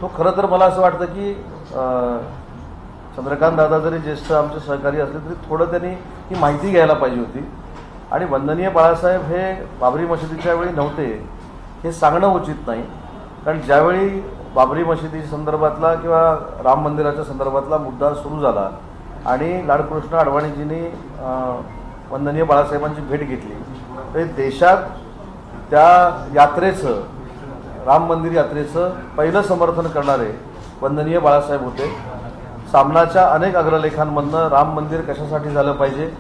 तो खरं तर मला असं वाटतं की चंद्रकांत दादा जरी ज्येष्ठ आमचे सहकारी असले तरी थोडं त्यांनी ही माहिती घ्यायला पाहिजे होती. आणि वंदनीय बाळासाहेब हे बाबरी मशिदीच्या वेळी नव्हते हे सांगणं उचित नाही. कारण ज्यावेळी बाबरी मशिदी संदर्भातला किंवा राम मंदिराच्या संदर्भातला मुद्दा सुरू झाला आणि लाडकृष्ण अडवाणीजींनी वंदनीय बाळासाहेबांची भेट घेतली तर देशात त्या यात्रेचं, राम मंदिर यात्रेचं पहिलं समर्थन करणारे वंदनीय बाळासाहेब होते. सामनाच्या अनेक अग्रलेखांमधनं राम मंदिर कशासाठी झालं पाहिजे,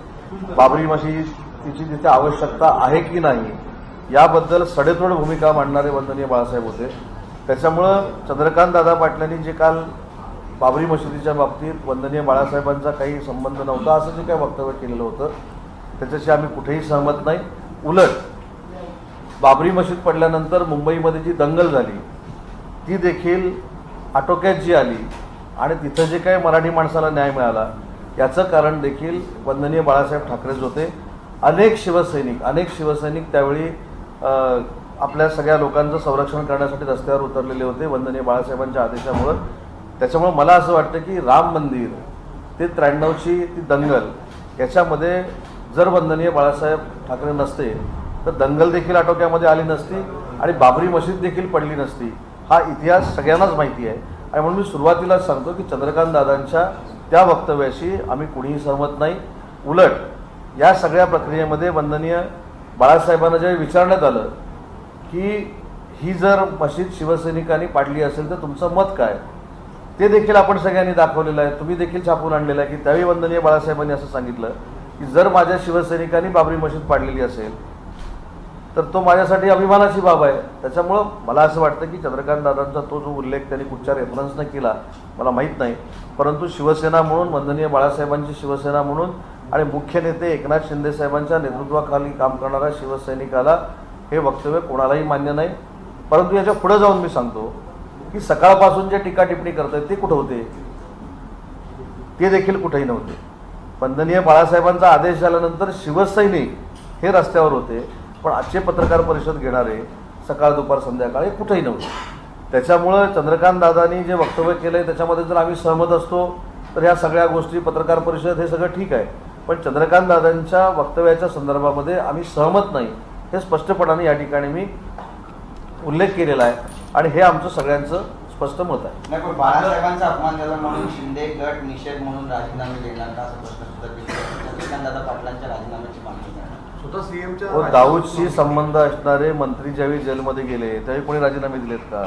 बाबरी मशिदीची तिथे आवश्यकता आहे की नाही याबद्दल सडेतोड भूमिका मांडणारे वंदनीय बाळासाहेब होते. त्याच्यामुळं चंद्रकांत दादा पाटलांनी जे काल बाबरी मशिदीच्या बाबतीत वंदनीय बाळासाहेबांचा काही संबंध नव्हता असं जे काही वक्तव्य केलेलं होतं त्याच्याशी आम्ही कुठेही सहमत नाही. उलट बाबरी मशीद पडल्यानंतर मुंबईमध्ये जी दंगल झाली ती देखील आटोक्यात जी आली आणि तिथं जे काही मराठी माणसाला न्याय मिळाला याचं कारण देखील वंदनीय बाळासाहेब ठाकरेच होते. अनेक शिवसैनिक त्यावेळी आपल्या सगळ्या लोकांचं संरक्षण करण्यासाठी रस्त्यावर उतरलेले होते वंदनीय बाळासाहेबांच्या आदेशामुळं. त्याच्यामुळं मला असं वाटतं की राम मंदिर ते 93ची ती दंगल याच्यामध्ये जर वंदनीय बाळासाहेब ठाकरे नसते तर दंगल देखील आटोक्यामध्ये आली नसती आणि बाबरी मशीद देखील पडली नसती. हा इतिहास सगळ्यांनाच माहिती आहे. आणि म्हणून मी सुरुवातीलाच सांगतो की चंद्रकांत दादांच्या त्या वक्तव्याशी आम्ही कुणीही सहमत नाही. उलट या सगळ्या प्रक्रियेमध्ये वंदनीय बाळासाहेबांना ज्यावेळी विचारण्यात आलं की ही जर मशीद शिवसैनिकांनी पाडली असेल तर तुमचं मत काय, ते देखील आपण सगळ्यांनी दाखवलेलं आहे. तुम्ही देखील छापून आणलेलं आहे की त्यावेळी वंदनीय बाळासाहेबांनी असं सांगितलं की जर माझ्या शिवसैनिकांनी बाबरी मशीद पाडलेली असेल तर तो माझ्यासाठी अभिमानाची बाब आहे. त्याच्यामुळं मला असं वाटतं की चंद्रकांत दादांचा तो जो उल्लेख त्यांनी कुठच्या रेफरन्सनं केला मला माहीत नाही, परंतु शिवसेना म्हणून, वंदनीय बाळासाहेबांची शिवसेना म्हणून आणि मुख्य नेते एकनाथ शिंदे साहेबांच्या नेतृत्वाखाली काम करणाऱ्या शिवसैनिकाला हे वक्तव्य कोणालाही मान्य नाही. परंतु याच्या पुढे जाऊन मी सांगतो की सकाळपासून जे टीका टिप्पणी करत आहेत ते कुठं होते, ते देखील कुठेही नव्हते. वंदनीय बाळासाहेबांचा आदेश झाल्यानंतर शिवसैनिक हे रस्त्यावर होते, पण आजचे पत्रकार परिषद घेणारे सकाळ दुपार संध्याकाळ हे कुठेही नव्हते. त्याच्यामुळं चंद्रकांत दादांनी जे वक्तव्य केलं आहे त्याच्यामध्ये जर आम्ही सहमत असतो तर ह्या सगळ्या गोष्टी, पत्रकार परिषद हे सगळं ठीक आहे, पण चंद्रकांत दादांच्या वक्तव्याच्या संदर्भामध्ये आम्ही सहमत नाही हे स्पष्टपणाने या ठिकाणी मी उल्लेख केलेला आहे आणि हे आमचं सगळ्यांचं स्पष्ट मत आहे. नाही, पण बाळासाहेबांचा अपमान झाला म्हणून शिंदे गट निषेध म्हणून राजीनामे देणार का असं प्रश्न सुद्धा केला. चंद्रकांतदादा पाटलांच्या राजीनाम्याची मागणी करणार. स्वतः सीएमच्या दाऊदशी संबंध असणारे मंत्री ज्यावेळी जेलमध्ये गेले त्यावेळी कोणी राजीनामे दिलेत का?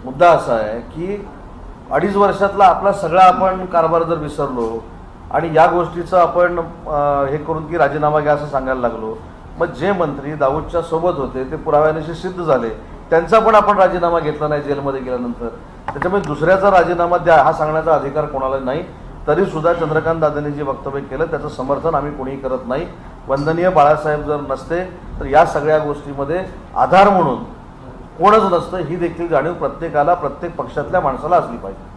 मुद्दा असा आहे की 2.5 वर्षातला आपला सगळा आपण कारभार जर विसरलो आणि या गोष्टीचं आपण हे करून की राजीनामा घ्या असं सांगायला लागलो, मग जे मंत्री दाऊदच्या सोबत होते ते पुराव्यानिशी सिद्ध झाले, त्यांचा पण आपण राजीनामा घेतला नाही जेलमध्ये गेल्यानंतर. त्याच्यामुळे दुसऱ्याचा राजीनामा द्या हा सांगण्याचा अधिकार कोणाला नाही. तरीसुद्धा चंद्रकांत दादांनी जे वक्तव्य केलं त्याचं समर्थन आम्ही कोणीही करत नाही. वंदनीय बाळासाहेब जर नसते तर या सगळ्या गोष्टीमध्ये आधार म्हणून कोणच नसतं ही देखील जाणीव प्रत्येकाला, प्रत्येक पक्षातल्या माणसाला असली पाहिजे.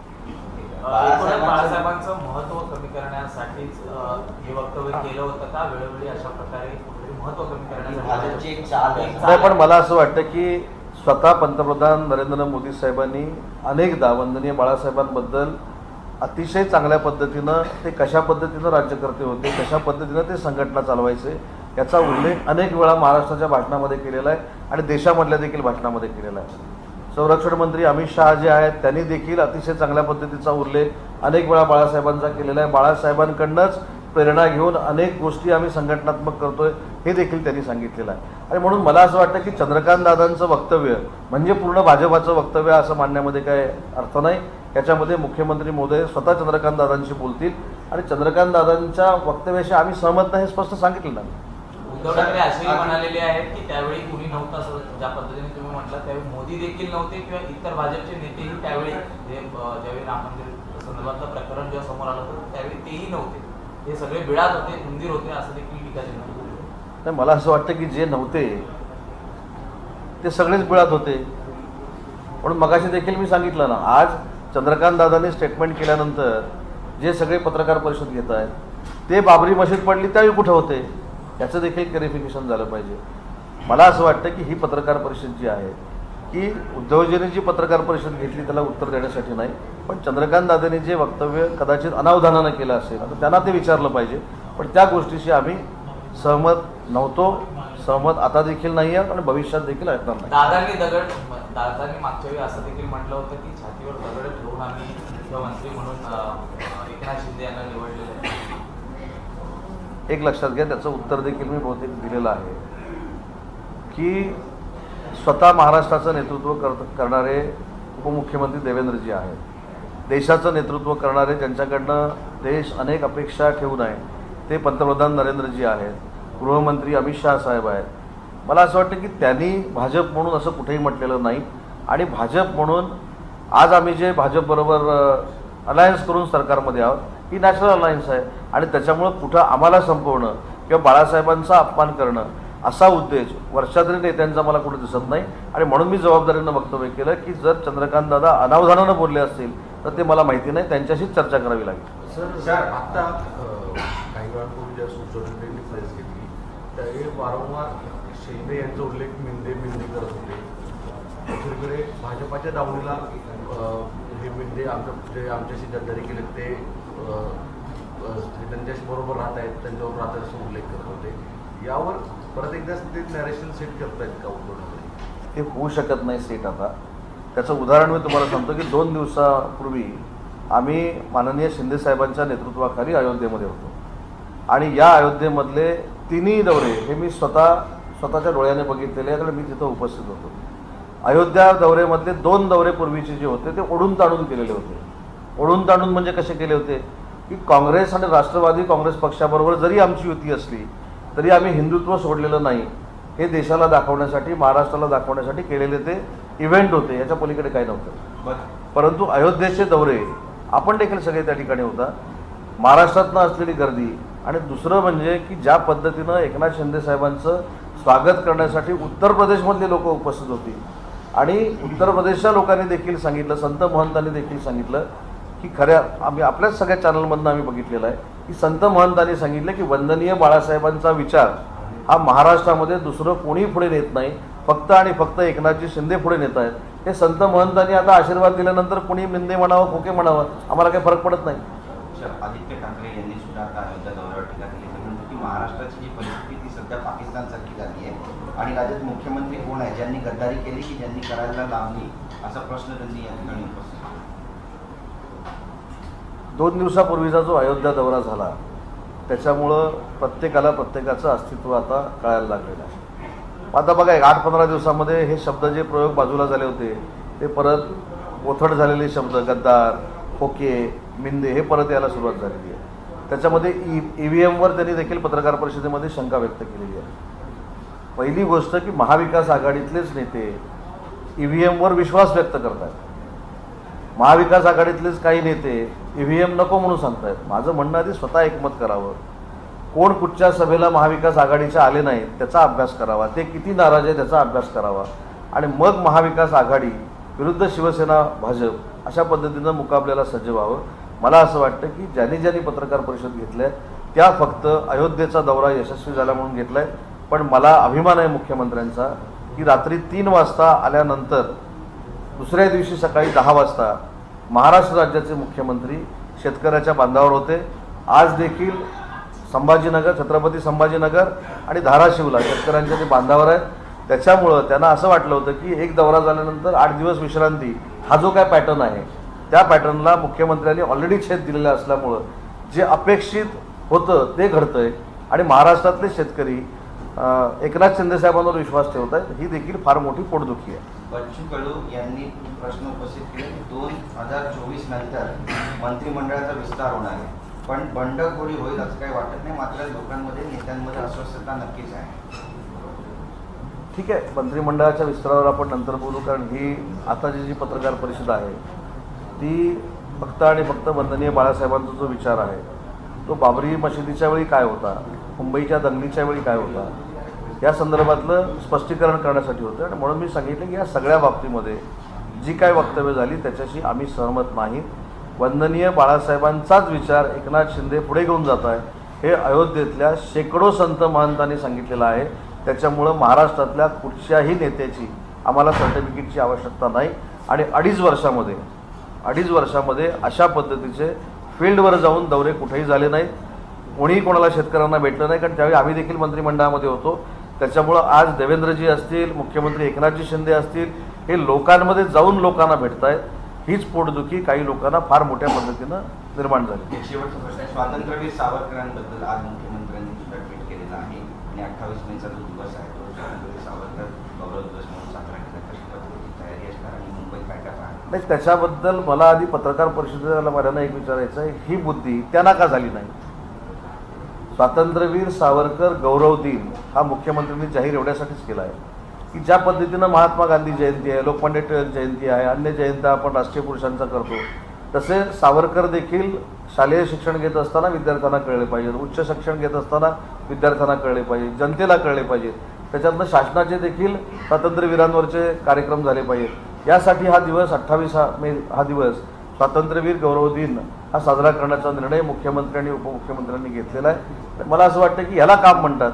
बाळासाहेबांचं महत्त्व कमी करण्यासाठीच हे वक्तव्य केलं होतं का? वेळोवेळी अशा प्रकारे महत्त्व कमी करण्यासाठी नाही, पण मला असं वाटतं की स्वतः पंतप्रधान नरेंद्र मोदी साहेबांनी अनेकदा वंदनीय बाळासाहेबांबद्दल अतिशय चांगल्या पद्धतीनं ते कशा पद्धतीनं राज्यकर्ते होते, कशा पद्धतीनं ते संघटना चालवायचे याचा उल्लेख अनेक वेळा महाराष्ट्राच्या भाषणामध्ये केलेला आहे आणि देशामधल्या देखील भाषणामध्ये केलेला आहे. संरक्षण मंत्री अमित शहा जे आहेत त्यांनी देखील अतिशय चांगल्या पद्धतीचा उल्लेख अनेक वेळा बाळासाहेबांचा केलेला आहे. बाळासाहेबांकडनंच प्रेरणा घेऊन अनेक गोष्टी आम्ही संघटनात्मक करतोय हे देखील त्यांनी सांगितलेलं आहे. आणि म्हणून मला असं वाटतं की चंद्रकांत दादांचं वक्तव्य म्हणजे पूर्ण भाजपाचं वक्तव्य असं मानण्यामध्ये काय अर्थ नाही. याच्यामध्ये मुख्यमंत्री महोदय स्वतः चंद्रकांत दादांशी बोलतील आणि चंद्रकांत दादांच्या वक्तव्याशी आम्ही सहमत नाही हे स्पष्ट सांगितलं नाही. उद्धव ठाकरे असेही म्हणालेले आहेत की त्यावेळी कुणी नव्हतं असं ज्या पद्धतीने तुम्ही म्हटलं, त्यावेळी मोदी देखील नव्हते किंवा इतर भाजपचे नेतेही त्यावेळी ज्यावेळी राम मंदिर संदर्भातलं प्रकरण जेव्हा समोर आलं होतं त्यावेळी तेही नव्हते, हे सगळे बिळात होते, उंदीर होते असं देखील टीका केली. नाही, मला असं वाटतं की जे नव्हते ते सगळेच बिळात होते. म्हणून मगाशी देखील मी सांगितलं ना, आज चंद्रकांत दादांनी स्टेटमेंट केल्यानंतर जे सगळे पत्रकार परिषद घेत आहेत ते बाबरी मशीद पडली त्यावेळी कुठं होते याचं देखील क्लॅरिफिकेशन झालं पाहिजे. मला असं वाटतं की ही पत्रकार परिषद जी आहे की उद्धवजींनी जी पत्रकार परिषद घेतली त्याला उत्तर देण्यासाठी नाही, पण चंद्रकांत दादांनी जे वक्तव्य कदाचित अनावधानानं केलं असेल आता त्यांना ते विचारलं पाहिजे. पण त्या गोष्टीशी आम्ही सहमत नव्हतो, सहमत आता देखील नाही आहोत आणि भविष्यात देखील ऐकणार नाही. दादांनी मागच्या वेळी असं देखील म्हटलं होतं की छातीवर दगड ठेवून आम्ही मुख्यमंत्री म्हणून एकनाथ शिंदे यांना निवडलेलं आहे. एक लक्षात घ्या, त्याचं उत्तर देखील मी बहुतेक दिलेलं आहे की स्वतः महाराष्ट्राचं नेतृत्व करणारे उपमुख्यमंत्री देवेंद्रजी आहेत, देशाचं नेतृत्व करणारे ज्यांच्याकडनं देश अनेक अपेक्षा ठेवून आहे ते पंतप्रधान नरेंद्रजी आहेत, गृहमंत्री अमित शहा साहेब आहेत. मला असं वाटतं की त्यांनी भाजप म्हणून असं कुठेही म्हटलेलं नाही आणि भाजप म्हणून आज आम्ही जे भाजपबरोबर अलायन्स करून सरकारमध्ये आहोत ही नॅशनल अलायन्स आहे आणि त्याच्यामुळं कुठं आम्हाला संपवणं किंवा बाळासाहेबांचा अपमान करणं असा उद्देश वर्षातरी नेत्यांचा मला कुठे दिसत नाही. आणि म्हणून मी जबाबदारीनं वक्तव्य केलं की जर चंद्रकांत दादा अनावधानानं बोलले असतील तर ते मला माहिती नाही, त्यांच्याशीच चर्चा करावी लागेल. सर आता काही वेळापूर्वी ज्या सुचवलेली प्रेस घेतली त्यावेळी वारंवार शिंदे यांचा उल्लेख मिंदे करत होते. दुसरीकडे भाजपाच्या दावणीला हे मिंदे आमच्याशी गद्दारी केले ते त्यांच्याशी बरोबर राहत आहेत, त्यांच्यावर राहत असा उल्लेख करत होते. यावर परत एकदा ते नॅरेशन सेट करतायत का उद्धव? ते होऊ शकत नाही सेट. आता त्याचं उदाहरण मी तुम्हाला सांगतो की 2 दिवसापूर्वी आम्ही माननीय शिंदेसाहेबांच्या नेतृत्वाखाली अयोध्येमध्ये होतो आणि या अयोध्येमधले तिन्ही दौरे हे मी स्वतःच्या डोळ्याने बघितलेले आहेत आणि मी तिथं उपस्थित होतो. अयोध्या दौऱ्यामधले 2 दौरे पूर्वीचे जे होते ते ओढून ताणून केलेले होते. ओढून ताणून म्हणजे कसे केले होते की काँग्रेस आणि राष्ट्रवादी काँग्रेस पक्षाबरोबर जरी आमची युती असली तरी आम्ही हिंदुत्व सोडलेलं नाही हे देशाला दाखवण्यासाठी, महाराष्ट्राला दाखवण्यासाठी केलेले ते इव्हेंट होते, याच्या पलीकडे काही नव्हतं. परंतु अयोध्येचे दौरे आपण देखील सगळे त्या ठिकाणी होता, महाराष्ट्रातनं असलेली गर्दी आणि दुसरं म्हणजे की ज्या पद्धतीनं एकनाथ शिंदे साहेबांचं स्वागत करण्यासाठी उत्तर प्रदेशमधले लोक उपस्थित होती आणि उत्तर प्रदेशच्या लोकांनी देखील सांगितलं, संत महंतांनी देखील सांगितलं की आम्ही आपल्याच सगळ्या चॅनलमधनं आम्ही बघितलेलं आहे की संत महंतांनी सांगितलं की वंदनीय बाळासाहेबांचा विचार हा महाराष्ट्रामध्ये दुसरं कोणी पुढे नेत नाही, फक्त आणि फक्त एकनाथजी शिंदे पुढे नेत आहेत. हे संत महंतांनी आता आशीर्वाद दिल्यानंतर कोणी मिंदे म्हणावं खोके म्हणावं आम्हाला काही फरक पडत नाही. आदित्य ठाकरे यांनी सुद्धा आता अयोध्या दौऱ्यावर टीका केली म्हणतो की महाराष्ट्राची जी परिस्थिती ती सध्या पाकिस्तानसारखी झाली आहे आणि राज्यात मुख्यमंत्री कोण आहे, ज्यांनी गद्दारी केली की ज्यांनी करायला लावली, असा प्रश्न त्यांनी या ठिकाणी उपस्थित केला. 2 दिवसापूर्वीचा जो अयोध्या दौरा झाला त्याच्यामुळं प्रत्येकाला प्रत्येकाचं अस्तित्व आता कळायला लागलेलं आहे. आता बघा 8-15 दिवसामध्ये हे शब्द जे प्रयोग बाजूला झाले होते ते परत ओथट झालेले शब्द गद्दार, खोके, मिंदे हे परत यायला सुरुवात झालेली आहे. त्याच्यामध्ये EVMवर त्यांनी देखील पत्रकार परिषदेमध्ये शंका व्यक्त केलेली आहे. पहिली गोष्ट की महाविकास आघाडीतलेच नेते EVMवर विश्वास व्यक्त करतात. महाविकास आघाडीतलेच काही नेते EVM नको म्हणून सांगतायत. माझं म्हणणं आधी स्वतः एकमत करावं, कोण कुठच्या सभेला महाविकास आघाडीच्या आले नाहीत त्याचा अभ्यास करावा, ते किती नाराज आहे त्याचा अभ्यास करावा आणि मग महाविकास आघाडी विरुद्ध शिवसेना भाजप अशा पद्धतीनं मुकाबल्याला सज्ज व्हावं. मला असं वाटतं की ज्यांनी पत्रकार परिषद घेतल्या त्या फक्त अयोध्येचा दौरा यशस्वी झाला म्हणून घेतलाय. पण मला अभिमान आहे मुख्यमंत्र्यांचा की रात्री 3 वाजता आल्यानंतर दुसऱ्या दिवशी सकाळी 10 वाजता महाराष्ट्र राज्याचे मुख्यमंत्री शेतकऱ्याच्या बांधावर होते. आज देखील संभाजीनगर, छत्रपती संभाजीनगर आणि धाराशिवला शेतकऱ्यांच्या ते बांधावर आहेत. त्याच्यामुळं त्यांना असं वाटलं होतं की एक दौरा झाल्यानंतर 8 दिवस विश्रांती हा जो काय पॅटर्न आहे त्या पॅटर्नला मुख्यमंत्र्यांनी ऑलरेडी छेद दिलेला असल्यामुळं जे अपेक्षित होतं ते घडतंय आणि महाराष्ट्रातले शेतकरी एकनाथ शिंदे साहेबांवर विश्वास ठेवत आहेत. ही देखील फार मोठी पोटदुखी आहे. बच्चू कडू यांनी प्रश्न उपस्थित केले की 2024 नंतर मंत्रिमंडळाचा विस्तार होणार आहे, पण बंडखोरी होईल असं काही वाटत नाही, मात्र लोकांमध्ये नेत्यांमध्ये अस्वस्थता नक्कीच आहे. ठीक आहे, मंत्रिमंडळाच्या विस्तारावर आपण नंतर बोलू, कारण ही आता जी पत्रकार परिषद आहे ती फक्त आणि फक्त वंदनीय बाळासाहेबांचा जो विचार आहे तो बाबरी मशिदीच्या वेळी काय होता, मुंबईच्या दंगलीच्या वेळी काय होता या संदर्भातलं स्पष्टीकरण करण्यासाठी होतं. आणि म्हणून मी सांगितलं की या सगळ्या बाबतीमध्ये जी काय वक्तव्य झाली त्याच्याशी आम्ही सहमत नाही. वंदनीय बाळासाहेबांचाच विचार एकनाथ शिंदे पुढे घेऊन जात आहे हे अयोध्येतल्या शेकडो संत महंतांनी सांगितलेलं आहे. त्याच्यामुळं महाराष्ट्रातल्या कुठच्याही नेत्याची आम्हाला सर्टिफिकेटची आवश्यकता नाही. आणि 2.5 वर्षामध्ये अशा पद्धतीचे फील्डवर जाऊन दौरे कुठेही झाले नाहीत. कोणीही कोणाला शेतकऱ्यांना भेटलं नाही, कारण त्यावेळी आम्ही देखील मंत्रिमंडळामध्ये होतो. त्याच्यामुळं आज देवेंद्रजी असतील, मुख्यमंत्री एकनाथजी शिंदे असतील, हे लोकांमध्ये जाऊन लोकांना भेटत आहेत. हीच पोटदुखी काही लोकांना फार मोठ्या पद्धतीनं निर्माण झाली. एक शेवटचा प्रश्न, स्वातंत्र्यवीर सावरकरांबद्दल आज मुख्यमंत्र्यांनी सुद्धा ट्विट केलेलं आहे आणि 28 मेचा जो दिवस आहे तो स्वातंत्र्यवीर सावरकर गौरव दिवस म्हणून साजरा केला. कशी पद्धतीची तयारी असणार आणि मुंबईत काय काय पाहणार? नाही, त्याच्याबद्दल मला आधी पत्रकार परिषदेला माझ्यांना एक विचारायचं आहे, ही बुद्धी त्यांना का झाली नाही? स्वातंत्र्यवीर सावरकर गौरव दिन हा मुख्यमंत्र्यांनी जाहीर एवढ्यासाठीच केला आहे की ज्या पद्धतीनं महात्मा गांधी जयंती आहे, लोकमान्य टिळक जयंती आहे, अन्य जयंत्या आपण राष्ट्रीय पुरुषांचा करतो, तसे सावरकर देखील शालेय शिक्षण घेत असताना विद्यार्थ्यांना कळले पाहिजे, उच्च शिक्षण घेत असताना विद्यार्थ्यांना कळले पाहिजे, जनतेला कळले पाहिजे. त्याच्यातनं शासनाचे देखील स्वातंत्र्यवीरांवरचे कार्यक्रम झाले पाहिजेत. यासाठी हा दिवस 28 मे हा दिवस स्वातंत्र्यवीर गौरव दिन हा साजरा करण्याचा निर्णय मुख्यमंत्री आणि उपमुख्यमंत्र्यांनी घेतलेला आहे. मला असं वाटतं की याला काम म्हणतात,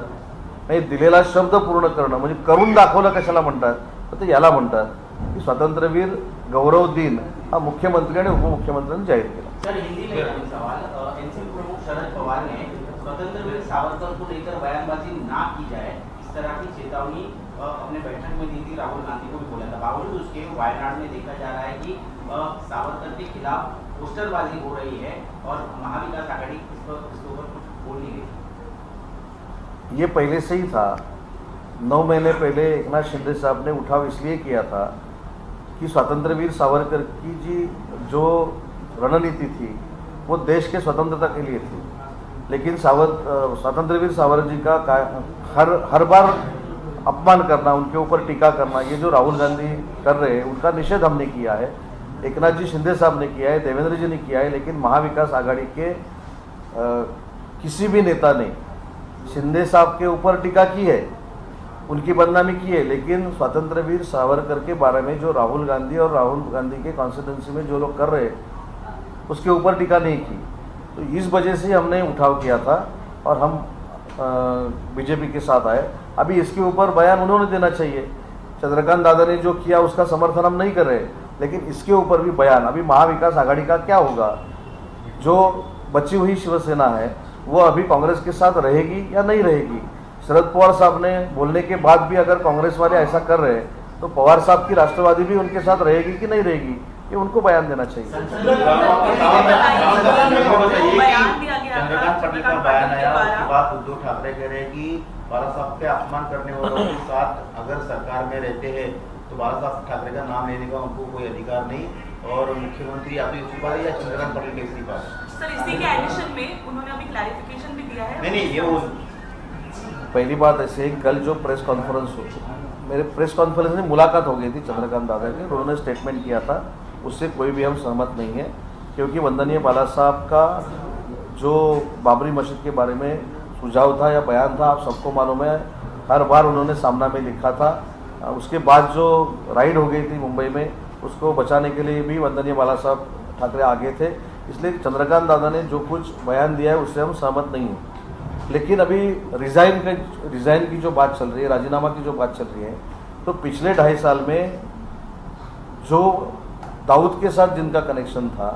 म्हणजे दिलेला शब्द पूर्ण करणं, म्हणजे करून दाखवलं कशाला म्हणतात, तर ते याला म्हणतात की स्वातंत्र्यवीर गौरव दिन हा मुख्यमंत्री आणि उपमुख्यमंत्र्यांनी जाहीर केला. सर, हिंदी में एक सवाल, एनसीपी प्रमुख शरद पवार ने स्वतंत्रवीर सावरकर को लेकर बयानबाजी ना की जाए इस तरह की चेतावनी अपने बैठक में दी थी. राहुल गांधी को भी बोला था. बावजूद उसके वायनाड में देखा जा रहा है कि सावरकर के खिलाफ पोस्टरबाजी हो रही है और महाविकास आघाड़ी इसके ऊपर कुछ बोल नहीं रही. ये पहले से ही था. 9 महीने पहले एकनाथ शिंदे साहब ने उठाव इसलिए किया था कि स्वतंत्रवीर सावरकर की जी जो रणनीति थी वो देश के स्वतंत्रता के लिए थी. लेकिन स्वतंत्रवीर सावरकर जी का हर बार अपमान करना, उनके ऊपर टीका करना, ये जो राहुल गांधी कर रहे हैं उनका निषेध हमने किया है. एकनाथ जी शिंदे साहब ने किया है, देवेंद्र जी ने किया है. लेकिन महाविकास आघाड़ी के किसी भी नेता ने शिंदे साहब के ऊपर टीका की है, उनकी बदनामी की है, लेकिन स्वतंत्रवीर सावरकर के बारे में जो राहुल गांधी और राहुल गांधी के कॉन्स्टिट्यूंसी में जो लोग कर रहे हैं उसके ऊपर टीका नहीं की. तो इस वजह से हमने उठाव किया था और हम बीजेपी के साथ आए. अभी इसके ऊपर बयान उन्होंने देना चाहिए. चंद्रकांत दादा ने जो किया उसका समर्थन हम नहीं कर रहे, लेकिन इसके ऊपर भी बयान. अभी महाविकास आघाड़ी का क्या होगा? जो बची हुई शिवसेना है वो अभी कांग्रेस के साथ रहेगी या नहीं रहेगी? शरद पवार साहब ने बोलने के बाद भी अगर कांग्रेस वाले ऐसा कर रहे हैं तो पवार साहब की राष्ट्रवादी भी उनके साथ रहेगी कि नहीं रहेगी, ये उनको बयान देना चाहिए. चंद्रकांत पाटिल का बयान आया, उसके बाद उद्धव ठाकरे कह रहे हैं कि बाला साहब के अपमान करने वालों के साथ अगर सरकार में रहते हैं तो बाला साहब ठाकरे का नाम लेने का उनको कोई अधिकार नहीं, और मुख्यमंत्री या तो इस्तीफा या चंद्रकांत पाटिल के इस्तीफा. सर, इसी के एडिशन में उन्होंने अभी क्लैरिफिकेशन भी दिया है. नहीं, ये वो पहली बात ऐसे ही, कल जो प्रेस कॉन्फ्रेंस हुई, मेरे प्रेस कॉन्फ्रेंस में मुलाकात हो गई थी चंद्रकांत दादा की, उन्होंने स्टेटमेंट किया था, उससे कोई भी हम सहमत नहीं है. क्योंकि वंदनीय बाला साहब का जो बाबरी मस्जिद के बारे में सुझाव था या बयान था, आप सबको मालूम है, हर बार उन्होंने सामना में लिखा था. उसके बाद जो राइड हो गई थी मुंबई में, उसको बचाने के लिए भी वंदनीय बाला साहब ठाकरे आगे थे. इसलिए चंद्रकांत दादा ने जो कुछ बयान दिया है उससे हम सहमत नहीं हैं. लेकिन अभी रिज़ाइन की जो बात चल रही है, राजीनामा की जो बात चल रही है, तो पिछले 2.5 साल में जो दाऊद के साथ जिनका कनेक्शन था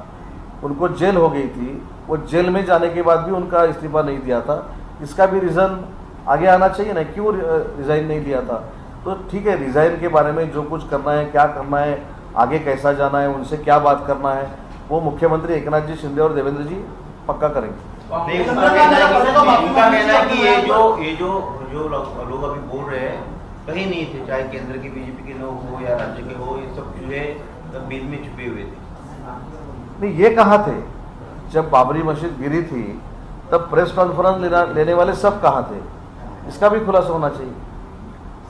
उनको जेल हो गई थी, वो जेल में जाने के बाद भी उनका इस्तीफा नहीं दिया था. इसका भी रीज़न आगे आना चाहिए ना, क्यों रिज़ाइन नहीं दिया था. तो ठीक है, रिज़ाइन के बारे में जो कुछ करना है, क्या करना है, आगे कैसा जाना है, उनसे क्या बात करना है, वो मुख्यमंत्री एकनाथ जी शिंदे और देवेंद्र जी पक्का करेंगे. उनका कहना है कि ये जो लोग अभी बोल रहे हैं कहीं नहीं थे, चाहे केंद्र के बीजेपी के लोग हो या राज्य के हो, ये सब चीजें बीच में छुपे हुए थे. नहीं, ये कहाँ थे जब बाबरी मस्जिद गिरी थी? तब प्रेस कॉन्फ्रेंस लेने वाले सब कहाँ थे? इसका भी खुलासा होना चाहिए.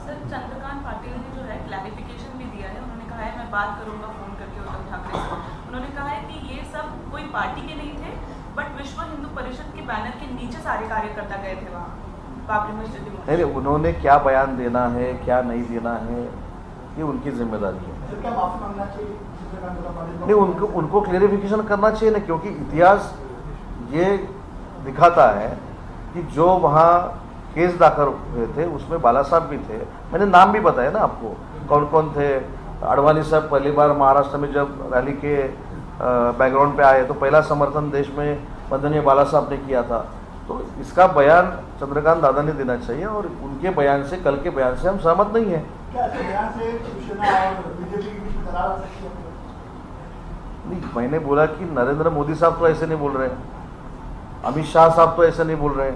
सर, चंद्रकांत पाटिल ने जो है क्लैरिफिकेशन भी दिया है. उन्होंने कहा है मैं बात करूंगा फोन करके उद्धव ठाकरे से. उन्होंने कहा है कि ये सब कोई पार्टी के नहीं थे, बट विश्व हिंदू परिषद के बैनर के नीचे सारे कार्यकर्ता गए थे वहाँ बाबरी मस्जिद में. नहीं, उन्होंने क्या बयान देना है, क्या नहीं देना है, ये उनकी जिम्मेदारी है. नहीं, उनको क्लेरिफिकेशन करना चाहिए ना, क्योंकि इतिहास ये दिखाता है कि जो वहाँ केस दाखिल हुए थे उसमें बाला साहब भी थे. मैंने नाम भी बताया ना आपको. कौन कौन थे। आडवाणी साहब पहली बार महाराष्ट्र में जब रैली के बैकग्राउंड पे आए तो पहला समर्थन देश में वंदनीय बाला साहब ने किया था। तो इसका बयान चंद्रकांत दादा ने देना चाहिए और उनके बयान से, कल के बयान से हम सहमत नहीं हैं। क्या ऐसे बयान से शिवसेना और बीजेपी के बीच दरार आ सकती है? नहीं, मैंने बोला कि नरेंद्र मोदी साहब तो ऐसे नहीं बोल रहे, अमित शाह साहब तो ऐसे नहीं बोल रहे,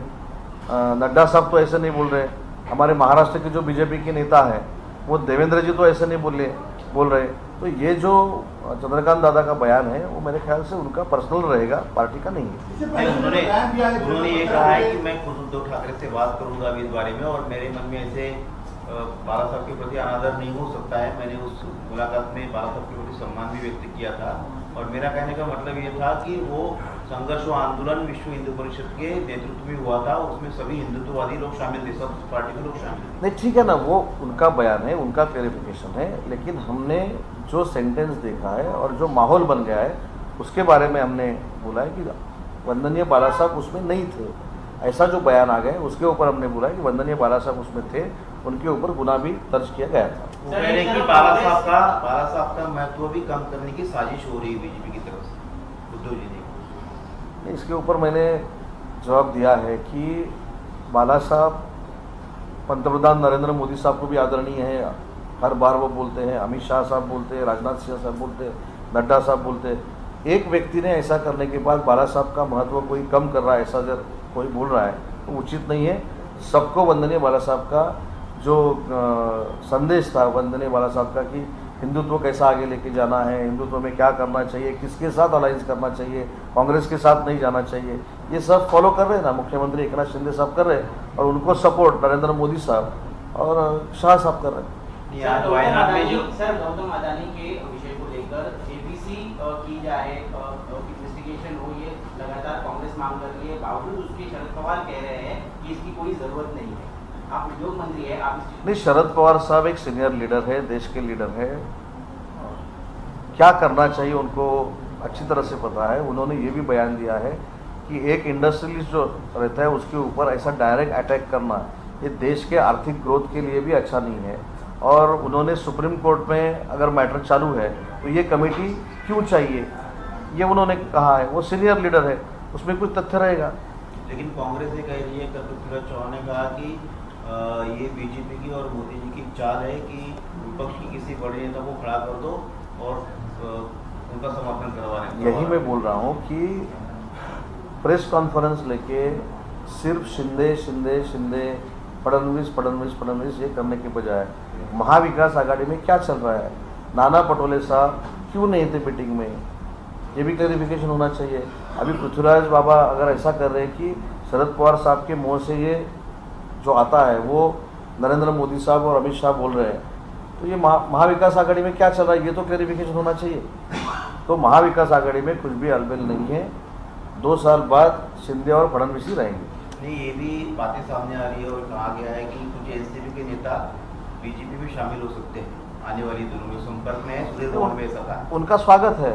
नड्डा साहब तो ऐसे नहीं बोल रहे, हमारे महाराष्ट्र के जो बीजेपी के नेता हैं वो देवेंद्र जी तो ऐसे नहीं बोल रहे। तो ये जो चंद्रकांत दादा का बयान है वो मेरे ख्याल से उनका पर्सनल रहेगा, पार्टी का नहीं है। इससे पहले उन्होंने बयान दिया है उन्होंने ये कहा है कि मैं खुद उद्धव ठाकरे से बात करूंगा अभी इस बारे में और मेरे मन में ऐसे बाला साहब के प्रति अनादर नहीं हो सकता है। मैंने उस मुलाकात में बाला साहब के प्रति सम्मान भी व्यक्त किया था और मेरा कहने का मतलब ये था कि वो संघर्ष व आंदोलन विश्व हिंदू परिषद के नेतृत्व में हुआ था, उसमें सभी हिंदुत्ववादी लोग शामिल थे, सब पार्टी के लोग शामिल थे। नहीं, ठीक है ना, वो उनका बयान है, उनका क्लेरिफिकेशन है, लेकिन हमने जो सेंटेंस देखा है और जो माहौल बन गया है उसके बारे में हमने बोला है कि वंदनीय बाला साहब उसमें नहीं थे। ऐसा जो बयान आ गया उसके ऊपर हमने बोला है कि वंदनीय बाला साहब उसमें थे, उनके ऊपर गुनाह भी दर्ज किया गया था। वो कह रहे हैं कि बाला साहब का महत्व भी कम करने की साजिश हो रही है बीजेपी की तरफ से, उद्धव जी ने। इसके ऊपर मैंने जवाब दिया है कि बाला साहब पंतप्रधान नरेंद्र मोदी साहब को भी आदरणीय है, हर बार वो बोलते हैं, अमित शाह साहब बोलते हैं, राजनाथ सिंह साहब बोलते हैं, नड्डा साहब बोलते हैं। एक व्यक्ति ने ऐसा करने के बाद बाला साहब का महत्व कोई कम कर रहा है, ऐसा अगर कोई बोल रहा है तो उचित नहीं है। सबको वंदनीय बाला साहब का जो संदेश था, वंदनीय बाला साहब का कि हिंदुत्व कैसा आगे लेके जाना है, हिंदुत्व में क्या करना चाहिए, किसके साथ अलायंस करना चाहिए, कांग्रेस के साथ नहीं जाना चाहिए, ये सब फॉलो कर रहे हैं ना मुख्यमंत्री एकनाथ शिंदे साहब कर रहे हैं और उनको सपोर्ट नरेंद्र मोदी साहब और शाह साहब कर रहे हैं। आज वायनाड में जो सर गौतम अडानी के विषय को लेकर जेपीसी की जाए, इन्वेस्टिगेशन हो, ये लगातार कांग्रेस मांग कर रही है, बावजूद उसके शरद पवार कह रहे हैं कि इसकी कोई जरूरत नहीं है। आप उद्योग मंत्री है, आप नहीं, शरद पवार साहब एक सीनियर लीडर है, देश के लीडर है, क्या करना चाहिए उनको अच्छी तरह से पता है। उन्होंने ये भी बयान दिया है कि एक इंडस्ट्रियलिस्ट जो रहता है उसके ऊपर ऐसा डायरेक्ट अटैक करना ये देश के आर्थिक ग्रोथ के लिए भी अच्छा नहीं है। और उन्होंने सुप्रीम कोर्ट में अगर मैटर चालू है तो ये कमेटी क्यों चाहिए, ये उन्होंने कहा है। वो सीनियर लीडर है, उसमें कुछ तथ्य रहेगा। लेकिन कांग्रेस ये कह रही है, कल पृथ्वीराज चौहान ने कहा कि ये बीजेपी की और मोदी जी की चाल है कि विपक्ष की किसी बड़े नेता को खड़ा कर दो और उनका समर्थन करवाने। यही मैं बोल रहा हूँ कि प्रेस कॉन्फ्रेंस लेके सिर्फ शिंदे शिंदे शिंदे, फडणवीस फडणवीस फडणवीस ये करने के बजाय महाविकास आघाड़ी में क्या चल रहा है, नाना पटोले साहब क्यों नहीं थे मीटिंग में, ये भी क्लैरिफिकेशन होना चाहिए। अभी पृथ्वीराज बाबा अगर ऐसा कर रहे हैं कि शरद पवार साहब के मुँह से ये जो आता है वो नरेंद्र मोदी साहब और अमित शाह बोल रहे हैं, तो ये महाविकास आघाड़ी में क्या चल रहा है ये तो क्लैरिफिकेशन होना चाहिए। तो महाविकास आघाड़ी में कुछ भी अलबेल नहीं है, 2 साल बाद शिंदे और फडणवीस ही रहेंगे। नहीं, ये भी बातें सामने आ रही है और कहा गया है कि कुछ एनसीपी के नेता बीजेपी में शामिल हो सकते हैं आने वाली दिनों में, संपर्क में है। सुधीर धवन में ऐसा कहा। उनका स्वागत है,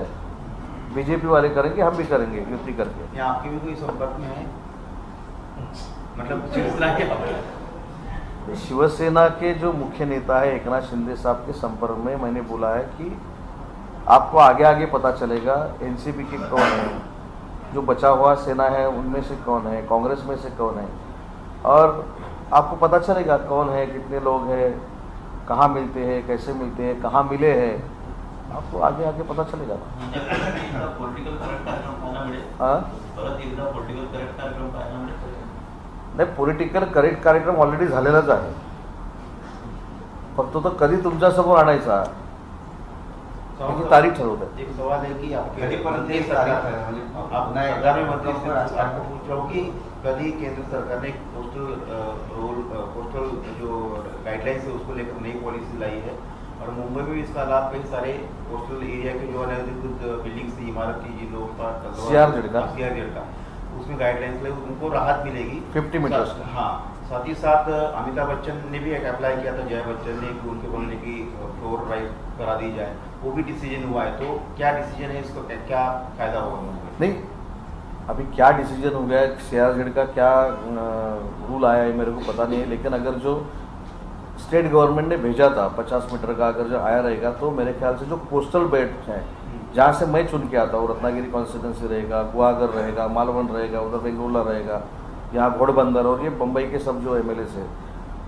बीजेपी वाले करेंगे, हम भी करेंगे युति करके। या आपके भी कोई संपर्क में है, मतलब शिवसेना के? शिवसेना के जो मुख्य नेता है एकनाथ शिंदे साहब के संपर्क में मैंने बोला है कि आपको आगे आगे पता चलेगा एनसीपी के कौन है, जो बचा हुआ सेना है उनमें से कौन है, कांग्रेस में से कौन है, और आपको पता चलेगा कौन है, कितने लोग हैं, कहाँ मिलते हैं, कैसे मिलते हैं, कहाँ मिले हैं, आपको आगे आगे पता चलेगा। नाही, पॉलिटिकल करेक्ट कार्यक्रम ऑलरेडी झालेलाच आहे, फक्त तो कधी तुमच्यासमोर आणायचा त्याची तारीख ठरवतात। एक सवाल है कि आपके कधी पर्यंत मंत्री एक तारीख है, म्हणजे आप नाही, आगामी मंत्री आपण से आज- आपको पूछ रहा हूँ कि कभी केंद्र सरकार ने पोस्टल जो गाइडलाइंस है उसको लेकर नई पॉलिसी लाई है और मुंबई में भी इसका लाभ कई सारे कोस्टल एरिया के जो अनधिकृत बिल्डिंग्स थी, इमारत थी, जिन लोगों का CRZ का? CRZ का उसमें गाइडलाइंस लगी, उनको राहत मिलेगी 50 मीटर्स का। हाँ, साथ ही साथ अमिताभ बच्चन ने भी एक अप्लाई किया था, जय बच्चन ने, कि उनके बोलने की फ्लोर राइज करा दी जाए, वो भी डिसीजन हुआ है। तो क्या डिसीजन है, इसको क्या फायदा होगा? नहीं, अभी क्या डिसीजन हो गया है, CRZ का क्या रूल आया है मेरे को पता नहीं है, लेकिन अगर जो स्टेट गवर्नमेंट ने भेजा था 50 मीटर का, अगर जो आया रहेगा तो मेरे ख्याल से जो कोस्टल बेल्ट है जहाँ से मैं चुन के आता हूँ, रत्नागिरी कॉन्स्टिट्यूंसी रहेगा, गुआगर रहेगा, मालवण रहेगा, उधर बेंगलुरु रहेगा, यहाँ घोड़बंदर और ये बम्बई के सब जो MLAs है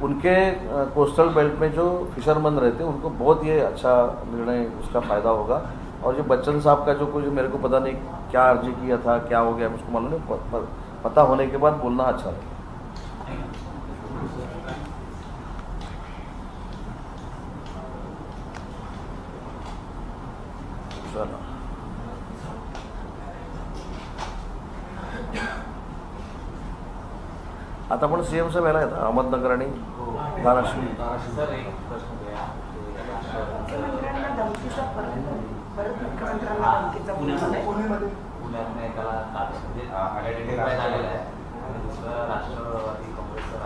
उनके कोस्टल बेल्ट में जो फिशरमैन रहते हैं उनको बहुत ये अच्छा निर्णय उसका फ़ायदा होगा। और जो बच्चन साहब का जो कुछ मेरे को पता नहीं क्या अर्जी किया था, क्या हो गया मुझको मालूम नहीं, पता होने के बाद बोलना अच्छा है। चलो आता आपण CM चा वेळा येतात अहमदनगर आणि धाराशिव। सर एक प्रश्न घ्या, मुख्यमंत्र्यांना धमकीचा परत मुख्यमंत्र्यांना धमकीचा फोन आलाय. पुणेमध्ये पुण्यात एकाला आयडेंटिफाय झालेला आहे आणि दुसरं राष्ट्रवादी काँग्रेसचं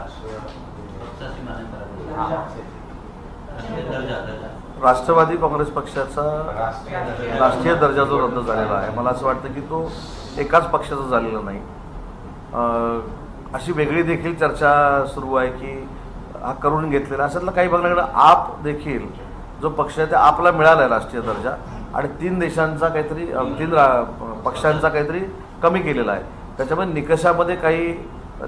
राष्ट्रवादी काँग्रेस पक्षाचा राष्ट्रीय दर्जा जो रद्द झालेला आहे, मला असं वाटतं की तो एकाच पक्षाचा झालेला नाही। अशी वेगळी देखील चर्चा सुरू आहे की हा करून घेतलेला अशातलं काही बघण्याकडे आप देखील जो पक्ष आहे ते आपला मिळाला आहे राष्ट्रीय दर्जा आणि 3 देशांचा काहीतरी 3 पक्षांचा काहीतरी कमी केलेला आहे। त्याच्यामध्ये निकषामध्ये काही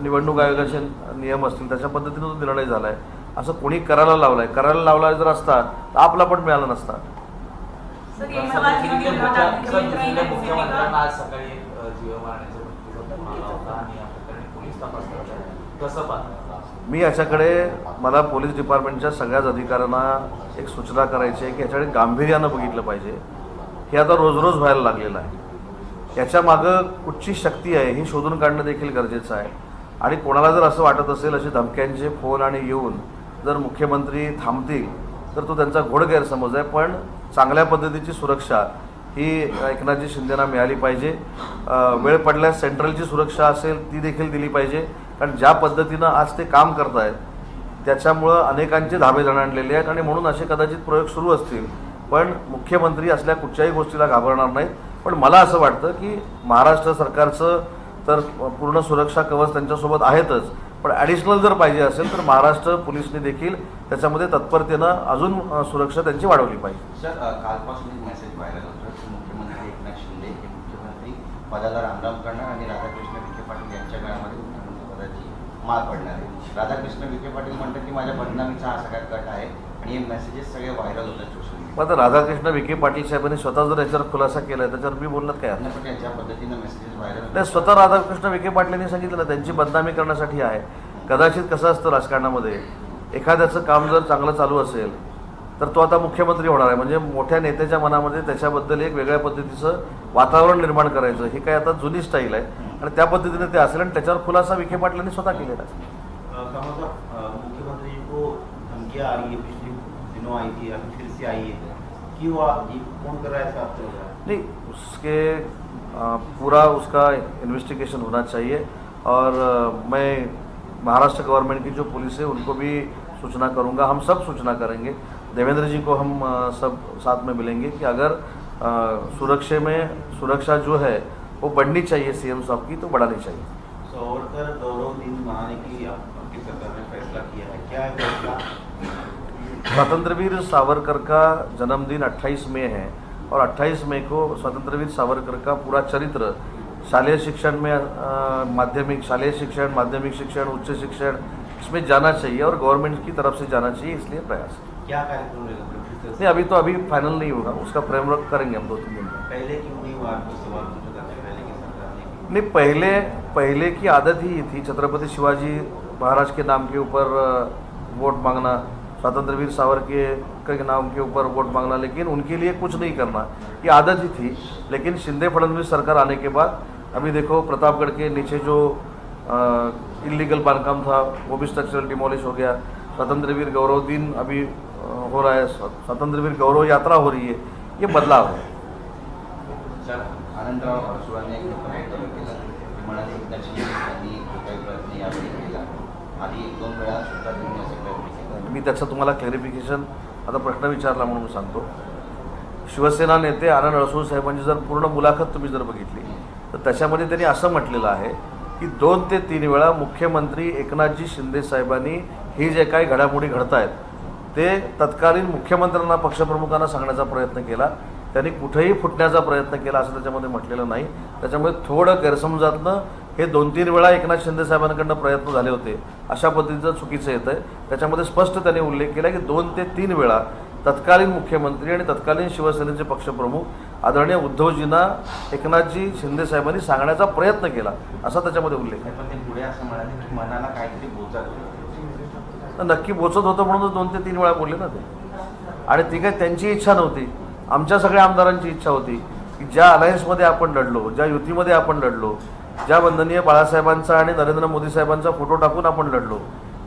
निवडणूक आयोगाचे नियम असतील त्याच्या पद्धतीने तो निर्णय झाला आहे। असं कोणी करायला लावलाय, करायला लावला जर असता तर आपला पण मिळाला नसता। सर ये सवाल किती मुख्यमंत्र्यांना आज सकाळी जीव मारण्याच्या धमकीचा फोन आला होता आणि या प्रकरणी पोलीस तपास करत आहेत, कसं पाहता? मी याच्याकडे मला पोलीस डिपार्टमेंटच्या सगळ्याच अधिकाऱ्यांना एक सूचना करायची आहे की याच्याकडे गांभीर्यानं बघितलं पाहिजे। हे आता रोज रोज व्हायला लागलेलं आहे, याच्या मागं कुठची शक्ती आहे हे शोधून काढणं देखील गरजेचं आहे। आणि कोणाला जर असं वाटत असेल असे धमक्यांचे फोन आणि येऊन जर मुख्यमंत्री थांबतील तर तो त्यांचा घोड गैरसमज आहे। पण चांगल्या पद्धतीची सुरक्षा ही एकनाथजी शिंदेना मिळाली पाहिजे। वेळ पडल्यास सेंट्रलची सुरक्षा असेल ती देखील दिली पाहिजे, कारण ज्या पद्धतीनं आज ते काम करत आहेत त्याच्यामुळं अनेकांचे धाबे जणांलेले आहेत आणि म्हणून असे कदाचित प्रयोग सुरू असतील। पण मुख्यमंत्री असल्या कुठच्याही गोष्टीला घाबरणार नाहीत। पण मला असं वाटतं की महाराष्ट्र सरकारचं तर पूर्ण सुरक्षा कवच त्यांच्यासोबत आहेतच, पण ॲडिशनल जर पाहिजे असेल तर महाराष्ट्र पोलिसने देखील त्याच्यामध्ये तत्परतेनं अजून सुरक्षा त्यांची वाढवली पाहिजे। सर कालपासून एक मेसेज व्हायरल होतो की मुख्यमंत्री एकनाथ शिंदे हे मुख्यमंत्री पदाला रामराम करणार आणि राधाकृष्ण विखे पाटील यांच्या काळामध्ये मुख्यमंत्री पदाची माळ पडणार आहे। राधाकृष्ण विखे पाटील म्हणतात की माझ्या बदनामीचा हा सगळ्यात गट आहे आणि हे मेसेजेस सगळे व्हायरल होतात सोशल मीडिया। पण राधाकृष्ण विखे पाटील साहेबांनी स्वतः जर याच्यावर खुलासा केला आहे त्याच्यावर मी बोलण्यात काय अर्थ? पण ज्या पद्धतीनं मेसेजेस व्हायरल नाही, स्वतः राधाकृष्ण विखे पाटलांनी सांगितलं त्यांची बदनामी करण्यासाठी आहे। कदाचित कसं असतं राजकारणामध्ये, एखाद्याचं काम जर चांगलं चालू असेल तर तो आता मुख्यमंत्री होणार आहे म्हणजे मोठ्या नेत्याच्या मनामध्ये त्याच्याबद्दल एक वेगळ्या पद्धतीचं वातावरण निर्माण करायचं ही काय आता जुनी स्टाईल आहे आणि त्या पद्धतीने ते असेल आणि त्याच्यावर खुलासा विखे पाटलांनी स्वतः केलेला आहे। मुख्यमंत्री को धमकियां आ रही है, पिछले दिनों आई थी, अभी फिर से आई है, क्यों ये कौन कर रहा है ऐसा आपको लग रहा है? नहीं, उसके पूरा उसका इन्वेस्टिगेशन होना चाहिए और मैं महाराष्ट्र गवर्नमेंट की जो पुलिस है उनको भी सूचना करूंगा, हम सब सूचना करेंगे। देवेंद्र जी को हम सब साथ में मिलेंगे कि अगर सुरक्षा जो है वो बढ़नी चाहिए CM साहब की तो बढ़ानी चाहिए। सावरकर गौरव दिन मनाने की आपकी सरकार ने फैसला किया है, क्या है फैसला? स्वतंत्रवीर सावरकर का जन्मदिन 28 मई है और 28 मई को स्वतंत्रवीर सावरकर का पूरा चरित्र शालेय शिक्षण में माध्यमिक शालेय शिक्षण, माध्यमिक शिक्षण, उच्च शिक्षण इसमें जाना चाहिए और गवर्नमेंट की तरफ से जाना चाहिए, इसलिए प्रयास है। क्या कार्यक्रम रहेगा? नहीं, अभी फाइनल नहीं होगा, उसका फ्रेमवर्क करेंगे हम 2-3 दिन में। पहले क्यों नहीं हुआ? आपको सवाल पूछा था पहले की सरकार ने नहीं, पहले की आदत ही थी छत्रपति शिवाजी महाराज के नाम के ऊपर वोट मांगना, स्वतंत्रवीर सावरकर के नाम के ऊपर वोट मांगना, लेकिन उनके लिए कुछ नहीं करना, ये आदत ही थी। लेकिन शिंदे फडणवीस सरकार आने के बाद अभी देखो प्रतापगढ़ के नीचे जो इलीगल बांधकाम था वो भी स्ट्रक्चरल डिमोलिश हो गया। स्वतंत्रवीर गौरव दिन अभी हो रहा है, स्वतंत्रवीर गौरव यात्रा हो रही है, ये बदलाव है। सर आनंदराव अडसूळांनी एक वक्तव्य केलं, ते म्हणाले एकनाथ शिंदे यांनी काही प्रयत्न यावेळी केला, आधी 1-2 वेळा सुद्धा त्यांनी असे प्रयत्न केले। मी त्याचं तुम्हाला क्लॅरिफिकेशन आता प्रश्न विचारला म्हणून सांगतो। शिवसेना नेते आनंद अडसूळ साहेबांची जर पूर्ण मुलाखत तुम्ही जर बघितली तर त्याच्यामध्ये त्यांनी असं म्हटलेलं आहे की 2 ते 3 वेळा मुख्यमंत्री एकनाथजी शिंदे साहेबांनी ही जे काही घडामोडी घडत आहेत ते तत्कालीन मुख्यमंत्र्यांना पक्षप्रमुखांना सांगण्याचा प्रयत्न केला. त्यांनी कुठेही फुटण्याचा प्रयत्न केला असं त्याच्यामध्ये म्हटलेलं नाही. त्याच्यामुळे थोडं गैरसमजातनं हे 2-3 वेळा एकनाथ शिंदे साहेबांकडनं प्रयत्न झाले होते अशा पद्धतीचं चुकीचं येतं आहे. त्याच्यामध्ये स्पष्ट त्यांनी उल्लेख केला की 2 ते 3 वेळा तत्कालीन मुख्यमंत्री आणि तत्कालीन शिवसेनेचे पक्षप्रमुख आदरणीय उद्धवजींना एकनाथजी शिंदे साहेबांनी सांगण्याचा प्रयत्न केला असा त्याच्यामध्ये उल्लेख आहे. पण ते पुढे असं म्हणाले की मनाला काहीतरी बोचत होतं. नक्की बोचत होतं म्हणूनच 2 ते 3 वेळा बोलले ना ते. आणि ती काही त्यांची इच्छा नव्हती, आमच्या सगळ्या आमदारांची इच्छा होती की ज्या अलायन्समध्ये आपण लढलो, ज्या युतीमध्ये आपण लढलो, ज्या वंदनीय बाळासाहेबांचा आणि नरेंद्र मोदी साहेबांचा फोटो टाकून आपण लढलो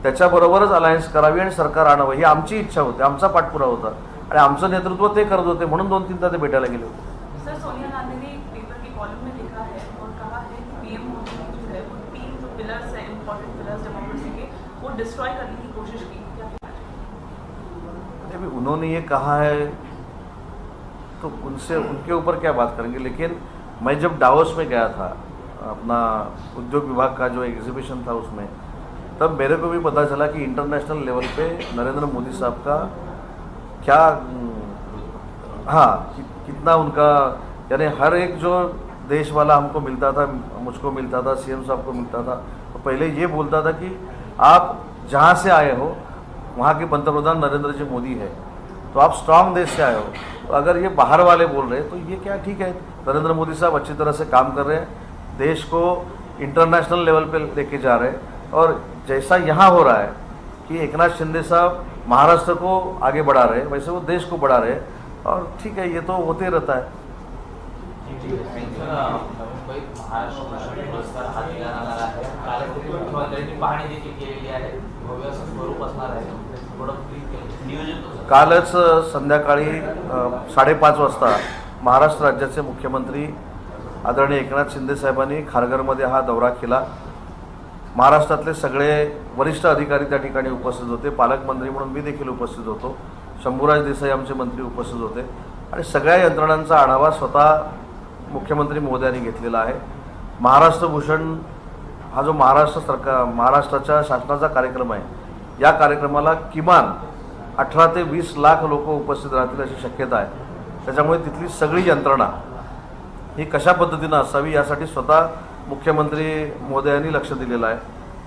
त्याच्याबरोबरच अलायन्स करावी आणि सरकार आणावं ही आमची इच्छा होती, आमचा पाठपुरावा होता आणि आमचं नेतृत्व ते करत होते म्हणून 2-3दा ते भेटायला गेले होते. सर, सोनिया गांधी ने एक पेपर के कॉलम में लिखा है और कहा है कि पीएम मोदी ने जो है वो 3 जो पिलर्स हैं, इम्पोर्टेंट पिलर्स डेमोक्रेसी के, वो डिस्ट्रॉय करने की कोशिश की. क्या कहना चाहिए? अभी उन्होंने ये कहा है तो उनसे उनके ऊपर क्या बात करेंगे. लेकिन मैं जब डावोस में गया था अपना उद्योग विभाग का जो एग्जीबिशन था उसमें, तब मेरे को भी पता चला कि इंटरनेशनल लेवल पे नरेंद्र मोदी साहब का क्या कितना उनका यानी हर एक जो देश वाला हमको मिलता था, मुझको मिलता था, सीएम साहब को मिलता था, तो पहले ये बोलता था कि आप जहाँ से आए हो वहाँ के पंतप्रधान नरेंद्र जी मोदी है, तो आप स्ट्रांग देश से आए हो. तो अगर ये बाहर वाले बोल रहे हैं तो ये क्या ठीक है. नरेंद्र मोदी साहब अच्छी तरह से काम कर रहे हैं, देश को इंटरनेशनल लेवल पे लेके जा रहे हैं. और जैसा यहाँ हो रहा है कि एकनाथ शिंदे साहब महाराष्ट्र को आगे बढ़ा रहे हैं, वैसे वो देश को बढ़ा रहे हैं. और ठीक है, ये तो होते रहता है. मुंबईत महाराष्ट्र भूषण पुरस्कार हा दिला जाणार आहे. काल मुख्यमंत्र्यांनी पाहणी देखील केलेली आहे. भव्य असं स्वरूप असणार आहे. थोडं नियोजन कालच संध्याकाळी 5:30 वाजता महाराष्ट्र राज्याचे मुख्यमंत्री आदरणीय एकनाथ शिंदे साहेबांनी खारघरमध्ये हा दौरा केला. महाराष्ट्रातले सगळे वरिष्ठ अधिकारी त्या ठिकाणी उपस्थित होते. पालकमंत्री म्हणून मी देखील उपस्थित होतो. शंभूराज देसाई आमचे मंत्री उपस्थित होते आणि सगळ्या यंत्रणांचा आढावा स्वतः मुख्यमंत्री महोदयांनी घेतलेला आहे. महाराष्ट्र भूषण हा जो महाराष्ट्राच्या शासनाचा कार्यक्रम आहे, या कार्यक्रमाला किमान 18 ते 20 लाख लोक उपस्थित राहतील अशी शक्यता आहे. त्याच्यामुळे तिथली सगळी यंत्रणा ही कशा पद्धतीनं असावी यासाठी स्वतः मुख्यमंत्री महोदयांनी लक्ष दिलेलं आहे.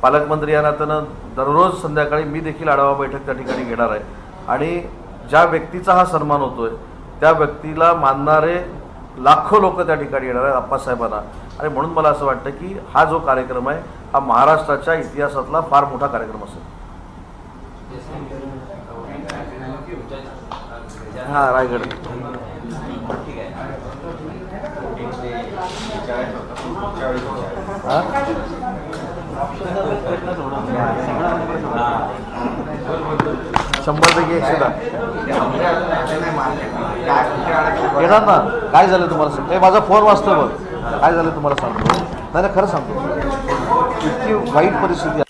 पालकमंत्री या नात्यानं दररोज संध्याकाळी मी देखील आढावा बैठक त्या ठिकाणी घेणार आहे आणि ज्या व्यक्तीचा हा सन्मान होतोय त्या व्यक्तीला मानणारे लाखो लोक त्या ठिकाणी येणार आहेत आप्पासाहेबांना. आणि म्हणून मला असं वाटतं की हा जो कार्यक्रम आहे हा महाराष्ट्राच्या इतिहासातला फार मोठा कार्यक्रम असेल. हां, रायगड. ठीक आहे. हां, 100पैकी 110 येणार ना. काय झालं तुम्हाला सांगतो. हे माझा फोन वाजतो बघ. काय झालं तुम्हाला सांगतो. नाही खरं सांगतो, इतकी वाईट परिस्थिती